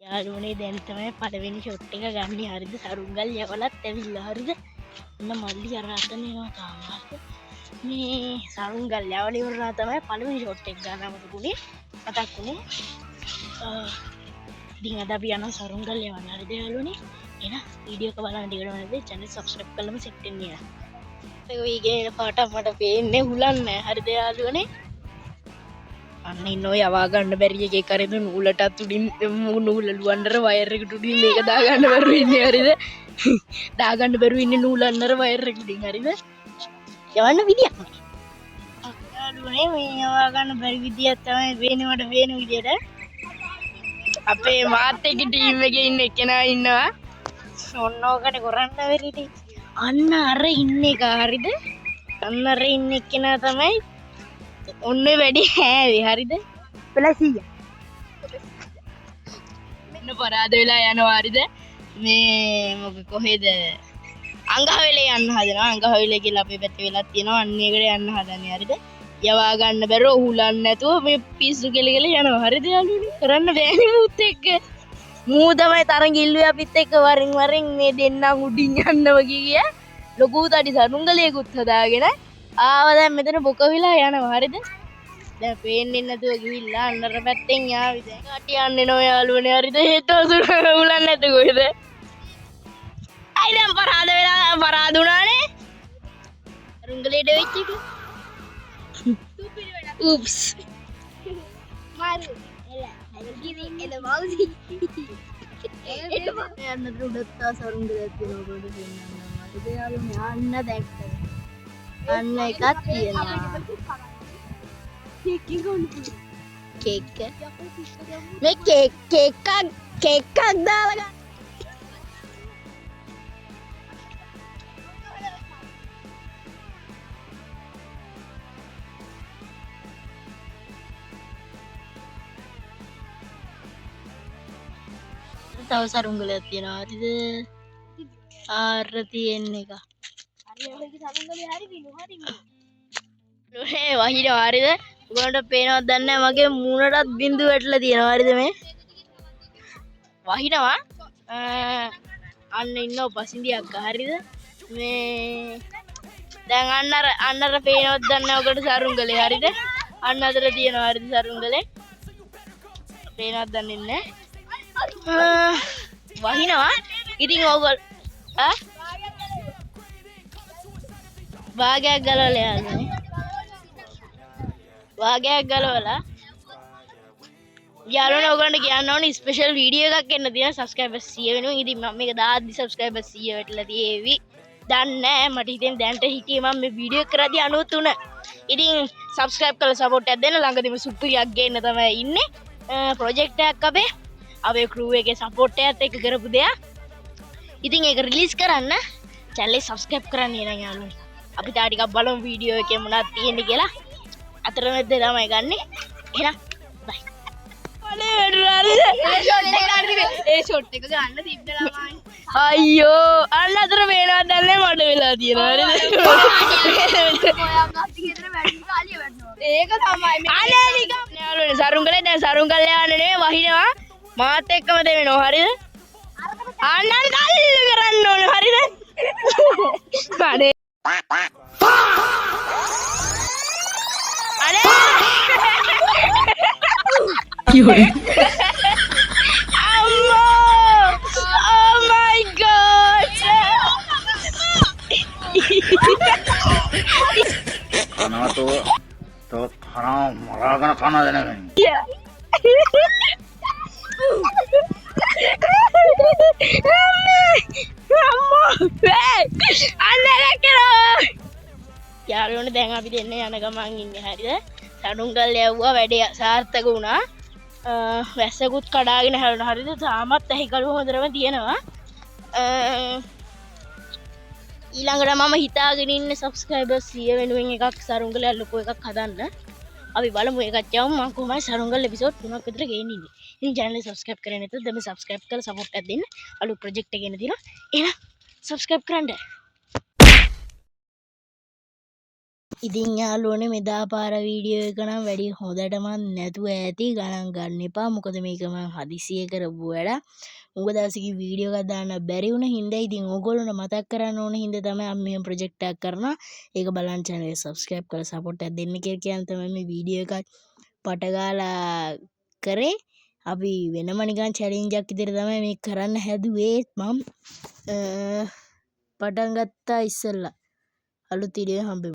යාළුවනේ දැන් තමයි පළවෙනි ෂොට් එක ගන්න. හරිද? සරුංගල් යවලත් ඇවිල්ලා. හරිද? එන්න මල්ලි අර අතන එනවා තාම. හරිද? මේ සරුංගල් යවල ඉවරලා තමයි පළවෙනි ෂොට් එක ගන්න මතකුනේ. මතක් වුණේ. ඉතින් අද අපි යනවා සරුංගල් යවන්න. හරිද යාළුවනේ? එහෙනම් වීඩියෝ එක බලන්න ටිකට වෙනද channel subscribe කරලම set වෙන්න නෑ. ඒක වීගෙන පාට මට පේන්නේ හුලන්නේ නැහැ. හරිද යාළුවනේ? අන්න ඉන්න ඔය යවා ගන්න බැරි එකේ කරේ නූලටත් උඩින් නූල ලුවන්නර වයර් එකට උඩින් මේක දාගන්න බැරුව ඉන්නේ. හරිද? දාගන්න බැරුව ඉන්නේ නූල අන්නර වයර් එකට උඩින්. හරිද? යවන්න විදියක් නැහැ. යාළුවනේ මේ යවා ගන්න බැරි විදියක් තමයි වෙන්නේ මට වෙන විදියට. අපේ මාත් එක්ක ටීම් එකේ ඉන්න එක්කෙනා ඉන්නවා. ඔන්නෝකට කරන්න බැරි ඉතින්. අන්න අර ඉන්න එක. හරිද? අන්න අර ඉන්න එක්කෙනා තමයි ඔන්න වැඩි හැවි. හරිද? ප්ලසිය මෙන්න පරාද වෙලා යනවා. හරිද? මේ මොක කොහෙද අංගහවෙලේ යන්න හදනවා. අංගහවෙලේ කියලා අපේ පැත්තේ වෙලා තියෙනවා. අන්න ඒකට යන්න හදන්නේ. හරිද? යවා ගන්න බැරුව හුලන්න නැතුව මේ පිස්සු කෙලකල යනවා. හරිද යාළුවනේ? කරන්න බෑනේ මුත් එක්ක. මූ තමයි තරඟ ඉල්ලුවේ අපිත් එක්ක වරින් වරින් මේ දෙන්නම් උඩින් යන්න වගේ කිය. ලොකු තඩි සරුංගලයකුත් හදාගෙන ආව දැන් මෙතන බොක විලා යනවා. හරිද? දැන් පේන්නේ නැතුව ගිහිල්ලා අන්නර පැත්තෙන් යාවි. දැන් කටි යන්නේ නෝ යාළුවනේ. හරිද? හේතවසුර උලන්නේ නැත කොහෙද? අයි දැන් පරාද වෙලා පරාද උනානේ. රුංගලේට වෙච්ච එක. oops. මාරු. එල ගිරි එල මවුසි. යන්න උඩත් සරුංගලයක් තියෙනවා පොඩි දෙන්නා. හරිද යාළුවනේ? අන්න දැක්කද? අන්න එකක් තියෙනවා. केक मैं केक का डाला tahu sarung gelet ya nanti deh arti ini kah වහින හරිද? උගලන්ට පේනවද දන්නේ නැහැ මගේ මූණටත් බින්දු වැටලා තියෙනවා. හරිද මේ? වහිනවා. අන්න ඉන්නව පසින්දියක්. හරිද? මේ දැන් අන්නර පේනවද දන්නේ නැහැ ඔකට සරුංගලේ. හරිද? අන්න අතර තියෙනවා. හරිද සරුංගලේ? පේනවද දන්නේ නැහැ. වහිනවා. ඉතින් ඕගොල්ලෝ භාගයක් ගලවලා යන්නේ. වාගයක් ගලවලා යාළුවනේ ඔයගොල්ලන්ට කියන්න ඕනේ ස්පෙෂල් වීඩියෝ එකක් එන්න තියෙනවා සබ්ස්ක්‍රයිබර්ස් 100 වෙනුවෙන්. ඉතින් මම මේක දාද්දි සබ්ස්ක්‍රයිබර්ස් 100 වෙట్లా තියෙවි. දන්නේ නැහැ මට හිතෙන් දැන්ට හිටියේ මම මේ වීඩියෝ කරද්දි 93. ඉතින් සබ්ස්ක්‍රයිබ් කරලා සපෝට් එකක් දෙන්න. ළඟදිම සුපිරියක් ගේන්න තමයි ඉන්නේ. ප්‍රොජෙක්ට් එකක් අපේ ක්‍රූ එකේ සපෝට් එකත් එක්ක කරපු දෙයක්. ඉතින් ඒක රිලීස් කරන්න channel එක සබ්ස්ක්‍රයිබ් කරන්න එනවා යාළුවනේ. අපි තා ටිකක් බලමු වීඩියෝ එකේ මොනවද තියෙන්නේ කියලා. අතරමැද තමයි ගන්නෙ. එහෙනම් බයි. අනේ ඒ ෂොට් එක ගන්න තිබ්බ ළමයි. අයියෝ අන්න අතර මේනවත් දැන්නේ මඩ වෙලා තියෙනවා. හරිද? ඔයා ගත්ත ගෙදර වැඩි කාලිය වැඩනවා. ඒක තමයි මේ අනේ නිකන් යාළුවනේ සරුංගලේ දැන් සරුංගල් යන්නේ නේ වහිනවා. මාත් එක්කම දෙවෙනවා. හරිද? අන්න කල් කරන්න ඕනේ. හරිද? අනේ Yun. Oh my god. खाना तो खाना मरा कर खाना देना कहीं යාළුවනේ දැන් අපි දෙන්නේ යන ගමන් ඉන්නේ. හරිද? සඩුංගල් යවුවා වැඩේ සාර්ථක වුණා. වැස්සකුත් කඩාගෙන හැරුණා. හරිද? තාමත් ඇහිකලුව හොඳටම තියෙනවා. ඊළඟට මම හිතාගෙන ඉන්නේ සබ්ස්ක්‍රයිබර්ස් 100 වෙනුවෙන් එකක් සරුංගලයක් ලොකු එකක් හදන්න. අපි බලමු ඒකත් යමු. මම කොහොමයි සරුංගල් එපිසෝඩ් 3ක් විතර ගේන්නේ ඉන්නේ. ඉතින් channel එක subscribe කරේ නැත්නම් දැන් subscribe කරලා support එකක් දෙන්න. අලුත් project එකක් එන්න තියෙනවා. එහෙනම් subscribe කරන්න. ඉතින් යාළුවනේ මෙදා පාර වීඩියෝ එක නම් වැඩි හොඳටම නැතුව ඇති ගණන් ගන්න එපා. මොකද මේක මම හදිසියෙ කරපු වැඩක්. උග දවසකින් වීඩියෝ එකක් දාන්න බැරි වුණ හින්දා ඉතින් ඕගොල්ලොන්ට මතක් කරන්න ඕන හින්දා තමයි අපි මේ ප්‍රොජෙක්ට් එකක් කරනවා. ඒක බලන්න channel එක subscribe කරලා support එකක් දෙන්න කියලා කියන තමයි මේ වීඩියෝ එකක් පටගාලා කරේ. අපි වෙනම නිකන් challenge එකක් විදිහට තමයි මේක කරන්න හැදුවේ. මම පටන් ගත්තා ඉස්සෙල්ලා. අලුත් වීඩියෝ හම්බෙමු.